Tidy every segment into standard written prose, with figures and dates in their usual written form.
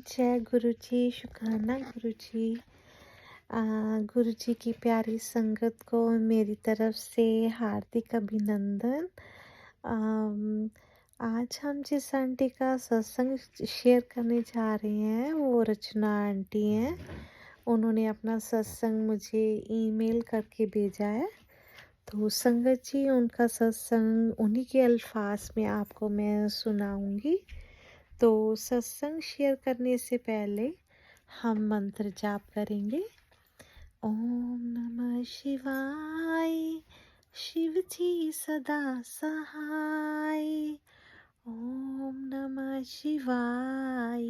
जय गुरु जी, शुक्राना गुरु जी। गुरु जी की प्यारी संगत को मेरी तरफ से हार्दिक अभिनंदन। अम, आज हम जिस आंटी का सत्संग शेयर करने जा रहे हैं वो रचना आंटी हैं। उन्होंने अपना सत्संग मुझे ईमेल करके भेजा है। तो संगत जी, उनका सत्संग उन्हीं के अल्फाज में आपको मैं सुनाऊंगी। तो सत्संग शेयर करने से पहले हम मंत्र जाप करेंगे। ओम नमः शिवाय, शिव जी सदा सहाय। ओम नमः शिवाय,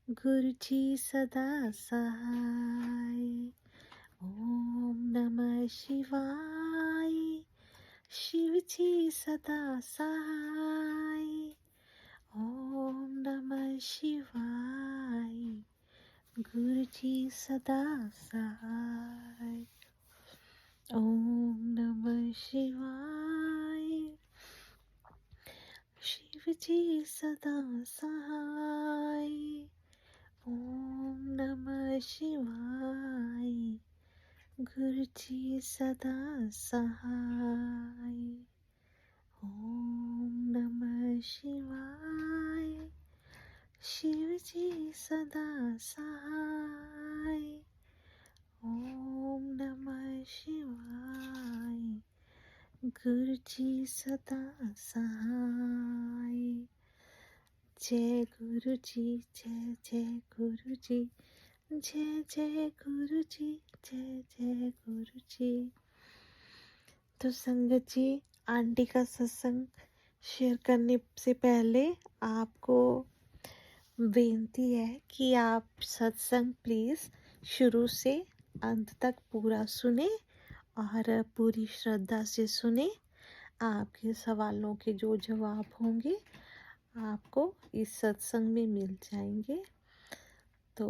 गुरु जी सदा सहाय। ओम नमः शिवाय, शिव जी सदा सहाय। ओम नमः शिवाय, गुरु जी सदा सहाय। ओम नमः शिवाय, शिव जी सदा सहाय। ओम नमः शिवाय, गुरु जी सदा सहाय। ओम नमः शिवाय, शिव जी सदा सहाय। ओम नमः शिवाय, गुरु जी सदा सहाय। जय गुरु जी, जय जय गुरु जी, जय जय गुरु जी, जय जय गुरु जी। तो संगत जी, आंटी का सत्संग शेयर करने से पहले आपको बेनती है कि आप सत्संग प्लीज़ शुरू से अंत तक पूरा सुने और पूरी श्रद्धा से सुने। आपके सवालों के जो जवाब होंगे आपको इस सत्संग में मिल जाएंगे। तो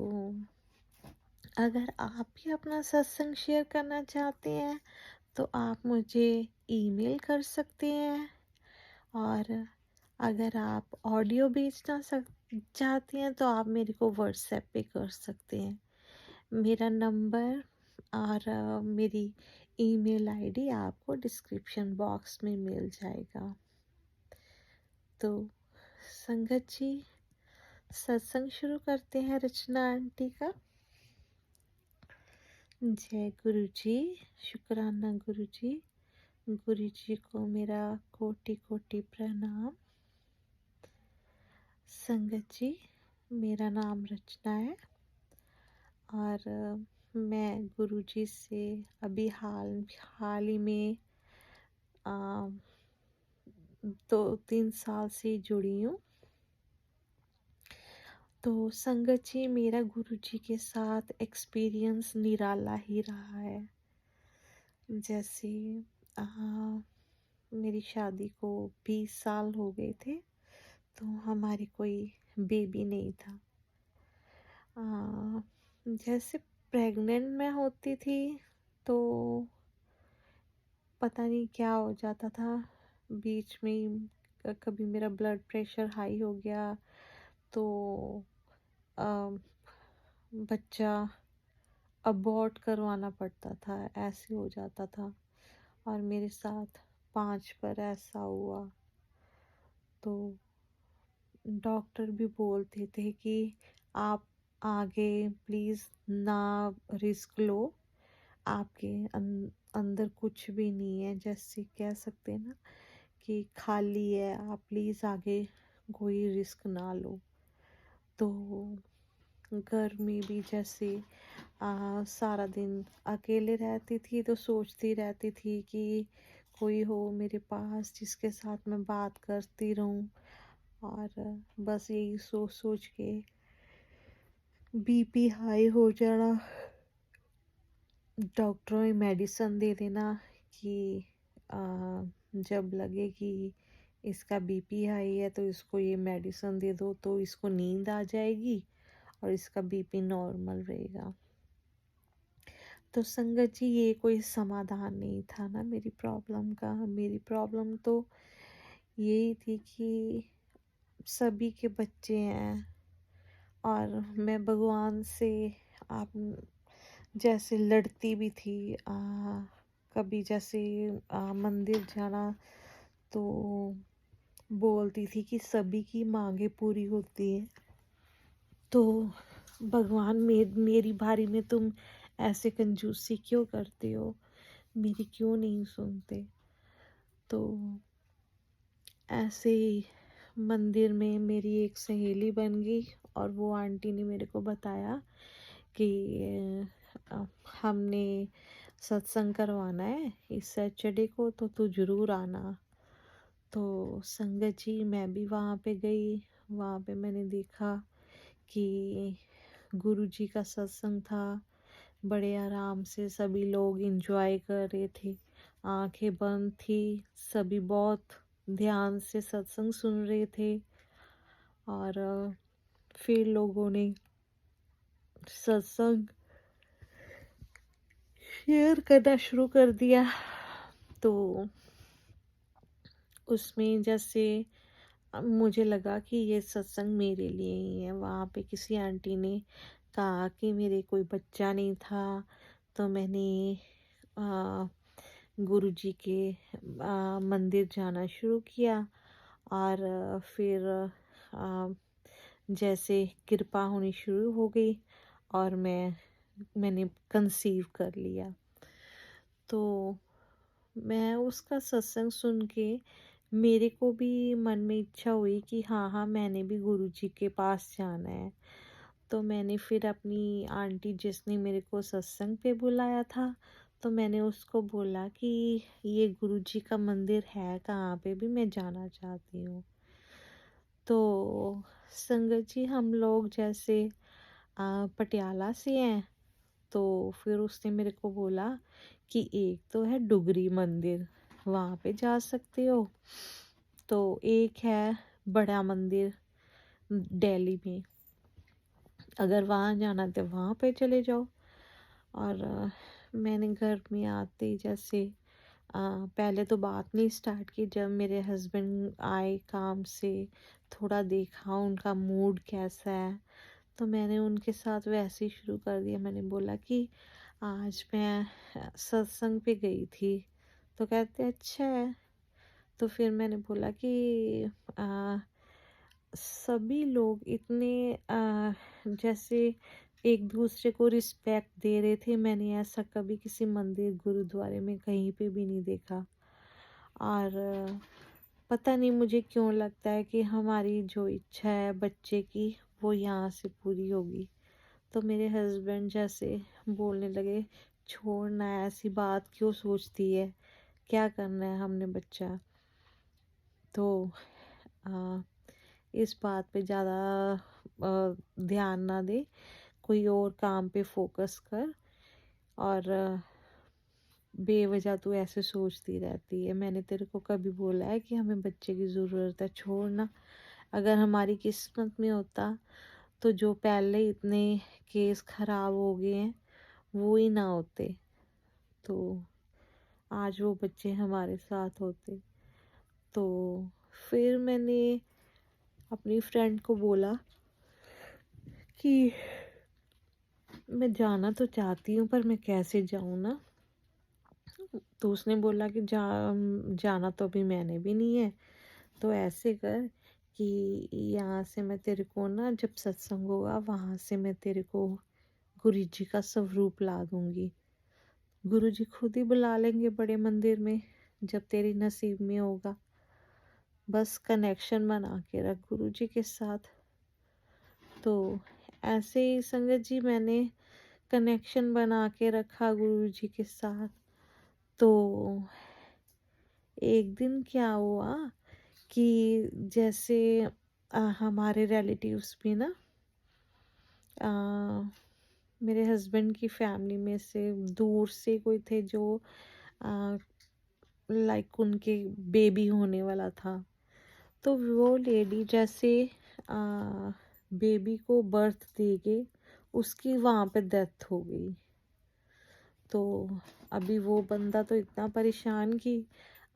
अगर आप भी अपना सत्संग शेयर करना चाहते हैं तो आप मुझे ईमेल कर सकते हैं, और अगर आप ऑडियो भेजना चाहते हैं तो आप मेरे को व्हाट्सएप पे कर सकते हैं। मेरा नंबर और मेरी ईमेल आईडी आपको डिस्क्रिप्शन बॉक्स में मिल जाएगा। तो संगत जी, सत्संग शुरू करते हैं रचना आंटी का। जय गुरु जी, शुक्राना गुरु जी। गुरु जी को मेरा कोटि कोटि प्रणाम। संगत जी, मेरा नाम रचना है और मैं गुरु जी से अभी हाल ही में 2-3 साल से जुड़ी हूँ। तो संगत जी, मेरा गुरु जी के साथ एक्सपीरियंस निराला ही रहा है। जैसे मेरी शादी को 20 साल हो गए थे, तो हमारी कोई बेबी नहीं था। जैसे प्रेग्नेंट मैं होती थी तो पता नहीं क्या हो जाता था, बीच में ही कभी मेरा ब्लड प्रेशर हाई हो गया तो बच्चा अबॉर्ट करवाना पड़ता था, ऐसे हो जाता था। और मेरे साथ 5 बार ऐसा हुआ। तो डॉक्टर भी बोलते थे कि आप आगे प्लीज़ ना रिस्क लो, आपके अंदर कुछ भी नहीं है, जैसे कह सकते हैं ना कि खाली है, आप प्लीज़ आगे कोई रिस्क ना लो। तो घर में भी जैसे सारा दिन अकेले रहती थी तो सोचती रहती थी कि कोई हो मेरे पास जिसके साथ मैं बात करती रहूं, और बस यही सोच सोच के बीपी हाई हो जाना, डॉक्टरों ने मेडिसिन दे देना कि जब लगे कि इसका बीपी हाई है तो इसको ये मेडिसिन दे दो तो इसको नींद आ जाएगी और इसका बीपी नॉर्मल रहेगा। तो संगत जी, ये कोई समाधान नहीं था ना मेरी प्रॉब्लम का। मेरी प्रॉब्लम तो यही थी कि सभी के बच्चे हैं और मैं भगवान से आप जैसे लड़ती भी थी। कभी जैसे मंदिर जाना तो बोलती थी कि सभी की मांगे पूरी होती है, तो भगवान मेरी बारी में तुम ऐसे कंजूसी क्यों करते हो, मेरी क्यों नहीं सुनते। तो ऐसे ही मंदिर में मेरी एक सहेली बन गई और वो आंटी ने मेरे को बताया कि हमने सत्संग करवाना है इस सैटरडे को, तो तू ज़रूर आना। तो संगत जी मैं भी वहाँ पे गई। वहाँ पे मैंने देखा कि गुरु जी का सत्संग था। बड़े आराम से सभी लोग एंजॉय कर रहे थे, आंखें बंद थी, सभी बहुत ध्यान से सत्संग सुन रहे थे। और फिर लोगों ने सत्संग शेयर करना शुरू कर दिया। तो उसमें जैसे मुझे लगा कि ये सत्संग मेरे लिए ही है। वहाँ पे किसी आंटी ने कहा कि मेरे कोई बच्चा नहीं था, तो मैंने गुरु जी के मंदिर जाना शुरू किया। और फिर जैसे कृपा होनी शुरू हो गई और मैंने कंसीव कर लिया। तो मैं उसका सत्संग सुन के मेरे को भी मन में इच्छा हुई कि हाँ हाँ मैंने भी गुरु जी के पास जाना है। तो मैंने फिर अपनी आंटी जिसने मेरे को सत्संग पे बुलाया था, तो मैंने उसको बोला कि ये गुरु जी का मंदिर है कहाँ पे, भी मैं जाना चाहती हूँ। तो संगत जी हम लोग जैसे पटियाला से हैं, तो फिर उसने मेरे को बोला कि एक तो है डुगरी मंदिर, वहाँ पे जा सकते हो, तो एक है बड़ा मंदिर दिल्ली में, अगर वहाँ जाना तो वहाँ पे चले जाओ। और मैंने घर में आते ही जैसे पहले तो बात नहीं स्टार्ट की। जब मेरे हस्बैंड आए काम से, थोड़ा देखा उनका मूड कैसा है, तो मैंने उनके साथ वैसे ही शुरू कर दिया। मैंने बोला कि आज मैं सत्संग पे गई थी, तो कहते अच्छा है। तो फिर मैंने बोला कि आ, सभी लोग इतने जैसे एक दूसरे को रिस्पेक्ट दे रहे थे, मैंने ऐसा कभी किसी मंदिर गुरुद्वारे में कहीं पे भी नहीं देखा। और पता नहीं मुझे क्यों लगता है कि हमारी जो इच्छा है बच्चे की वो यहाँ से पूरी होगी। तो मेरे हस्बैंड जैसे बोलने लगे, छोड़ना ऐसी बात क्यों सोचती है, क्या करना है हमने बच्चा। तो आ, इस बात पे ज़्यादा ध्यान ना दे, कोई और काम पे फोकस कर, और बेवजह तू ऐसे सोचती रहती है। मैंने तेरे को कभी बोला है कि हमें बच्चे की ज़रूरत है, छोड़ना। अगर हमारी किस्मत में होता तो जो पहले इतने केस खराब हो गए हैं वो ही ना होते, तो आज वो बच्चे हमारे साथ होते। तो फिर मैंने अपनी फ्रेंड को बोला कि मैं जाना तो चाहती हूँ पर मैं कैसे जाऊँ ना। तो उसने बोला कि जाना तो अभी मैंने भी नहीं है, तो ऐसे कर कि यहाँ से मैं तेरे को ना, जब सत्संग होगा वहाँ से मैं तेरे को गुरु जी का स्वरूप ला दूँगी। गुरु जी खुद ही बुला लेंगे बड़े मंदिर में जब तेरी नसीब में होगा। बस कनेक्शन बना के रख गुरु जी के साथ। तो ऐसे ही संगत जी मैंने कनेक्शन बना के रखा गुरु जी के साथ। तो एक दिन क्या हुआ कि जैसे हमारे रिलेटिव्स भी ना, मेरे हस्बैंड की फैमिली में से दूर से कोई थे जो लाइक उनके बेबी होने वाला था। तो वो लेडी जैसे बेबी को बर्थ देके उसकी वहाँ पे डेथ हो गई। तो अभी वो बंदा तो इतना परेशान कि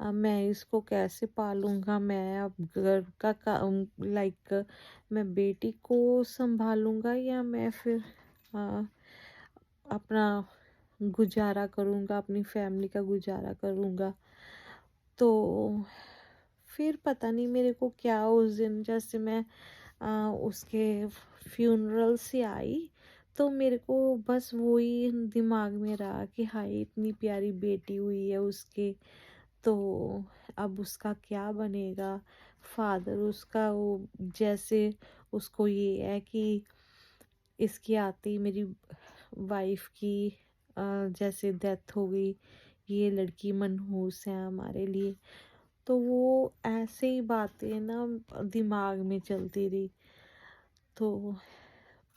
मैं इसको कैसे पालूँगा? मैं अब घर का काम लाइक मैं बेटी को सँभालूँगा या मैं फिर अ, अपना गुज़ारा करूँगा, अपनी फैमिली का गुज़ारा करूँगा। तो फिर पता नहीं मेरे को क्या उस दिन जैसे मैं उसके फ्यूनरल से आई, तो मेरे को बस वही दिमाग में रहा कि हाय इतनी प्यारी बेटी हुई है उसके, तो अब उसका क्या बनेगा? फादर उसका वो जैसे उसको ये है कि इसके आते ही मेरी वाइफ की जैसे डेथ हो गई, ये लड़की मनहूस है हमारे लिए। तो वो ऐसे ही बातें ना दिमाग में चलती रही। तो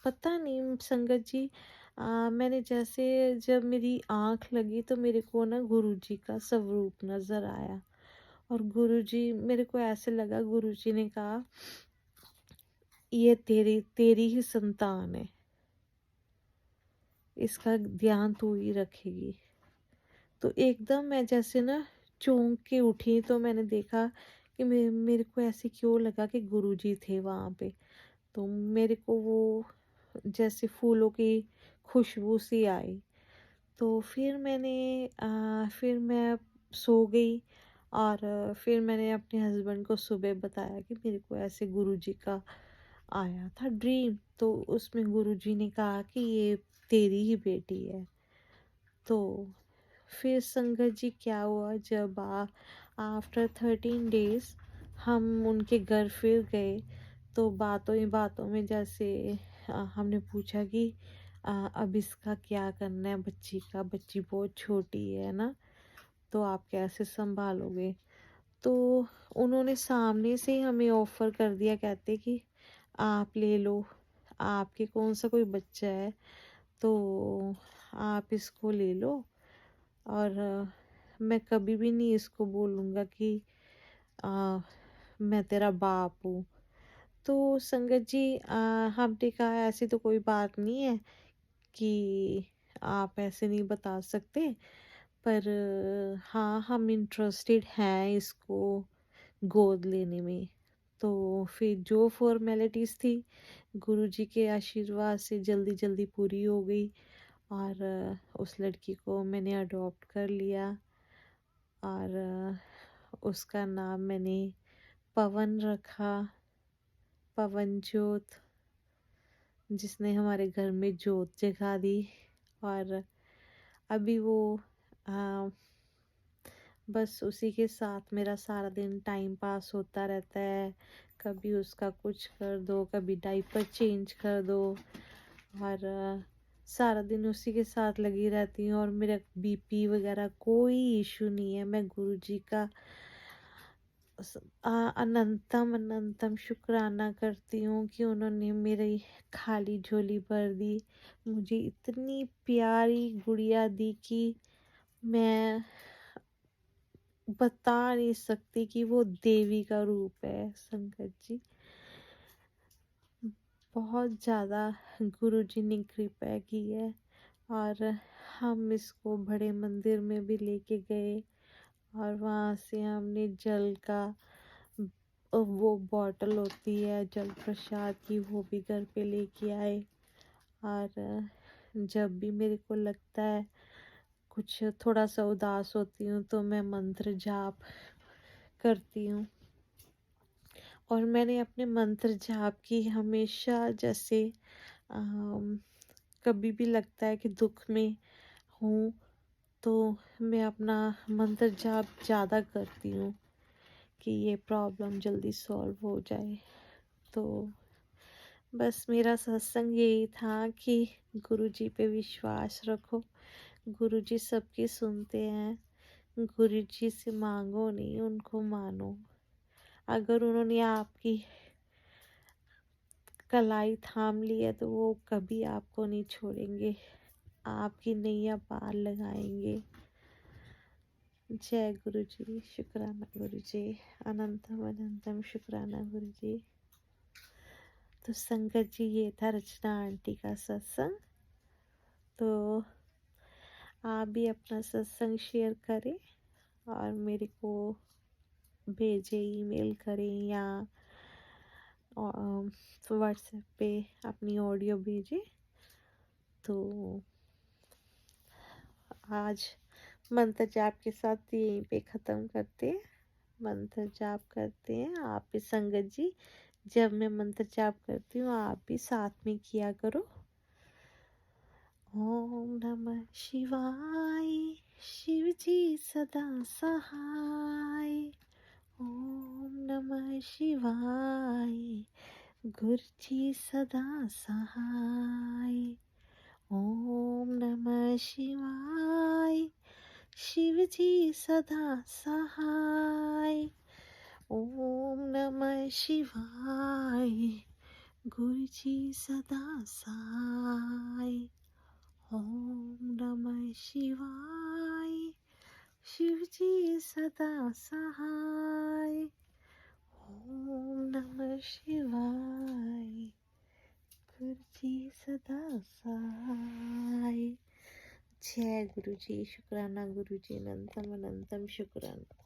पता नहीं संगत जी, मैंने जैसे जब मेरी आँख लगी तो मेरे को ना गुरुजी का स्वरूप नज़र आया, और गुरुजी मेरे को ऐसे लगा, गुरुजी ने कहा ये तेरी तेरी ही संतान है, इसका ध्यान तू ही रखेगी। तो एकदम मैं जैसे ना चौंक के उठी, तो मैंने देखा कि मेरे को ऐसे क्यों लगा कि गुरुजी थे वहाँ पे। तो मेरे को वो जैसे फूलों की खुशबू सी आई। तो फिर मैं सो गई, और फिर मैंने अपने हस्बैंड को सुबह बताया कि मेरे को ऐसे गुरुजी का आया था ड्रीम, तो उसमें गुरुजी ने कहा कि ये तेरी ही बेटी है। तो फिर संगत जी क्या हुआ, जब आफ्टर 13 डेज हम उनके घर फिर गए, तो बातों ही बातों में जैसे हमने पूछा कि अब इसका क्या करना है, बच्ची का, बच्ची बहुत छोटी है ना, तो आप कैसे संभालोगे? तो उन्होंने सामने से ही हमें ऑफर कर दिया, कहते कि आप ले लो, आपके कौन सा कोई बच्चा है, तो आप इसको ले लो, और मैं कभी भी नहीं इसको बोलूँगा कि आ, मैं तेरा बाप हूँ। तो संगत जी, हमने कहा ऐसी तो कोई बात नहीं है कि आप ऐसे नहीं बता सकते, पर हाँ हम इंटरेस्टेड हैं इसको गोद लेने में। तो फिर जो फॉर्मेलिटीज़ थी गुरुजी के आशीर्वाद से जल्दी जल्दी पूरी हो गई, और उस लड़की को मैंने अडॉप्ट कर लिया, और उसका नाम मैंने पवन रखा, पवन ज्योत, जिसने हमारे घर में ज्योत जगा दी। और अभी वो आ, बस उसी के साथ मेरा सारा दिन टाइम पास होता रहता है। कभी उसका कुछ कर दो, कभी डायपर चेंज कर दो, और सारा दिन उसी के साथ लगी रहती हूँ। और मेरा बीपी वगैरह कोई इशू नहीं है। मैं गुरुजी का अनंतम अनंतम शुक्राना करती हूँ कि उन्होंने मेरी खाली झोली भर दी, मुझे इतनी प्यारी गुड़िया दी कि मैं बता नहीं सकती कि वो देवी का रूप है संगत जी। बहुत ज़्यादा गुरुजी ने कृपा की है, और हम इसको बड़े मंदिर में भी लेके गए, और वहाँ से हमने जल का वो बॉटल होती है जल प्रसाद की, वो भी घर पे लेके आए। और जब भी मेरे को लगता है कुछ थोड़ा सा उदास होती हूँ, तो मैं मंत्र जाप करती हूँ। और मैंने अपने मंत्र जाप की हमेशा, जैसे कभी भी लगता है कि दुख में हूँ, तो मैं अपना मंत्र जाप ज़्यादा करती हूँ कि ये प्रॉब्लम जल्दी सॉल्व हो जाए। तो बस मेरा सत्संग यही था कि गुरुजी पे विश्वास रखो, गुरुजी सबकी सुनते हैं, गुरुजी से मांगो नहीं, उनको मानो। अगर उन्होंने आपकी कलाई थाम ली है तो वो कभी आपको नहीं छोड़ेंगे, आपकी नैया पार लगाएंगे। जय गुरु जी, शुक्राना गुरु जी, अनंतम अनंतम शुक्राना गुरु जी। तो संगत जी, ये था रचना आंटी का सत्संग। तो आप भी अपना सत्संग शेयर करें, और मेरे को भेजें, ईमेल करें या व्हाट्सएप पे अपनी ऑडियो भेजें। तो आज मंत्र जाप के साथ यहीं पे ख़त्म करते हैं। मंत्र जाप करते हैं आप भी संगत जी। जब मैं मंत्र जाप करती हूँ आप भी साथ में किया करो। ओम नमः शिवाय। शिव जी सदा सहाय। ओम नमः शिवाय। गुरु जी सदा सहाय। ओम नमः शिवाय। शिव जी सदा सहाय। ओम नमः शिवाय। गुरु जी सदा सहाय। ओम नमः शिवाय। शिव जी सदा सहाय। ओम नमः शिवाय। गुरु जी सदा सहाय। जय गुरु जी। शुक्राना गुरु जी। अनंतम अनंतम शुक्राना।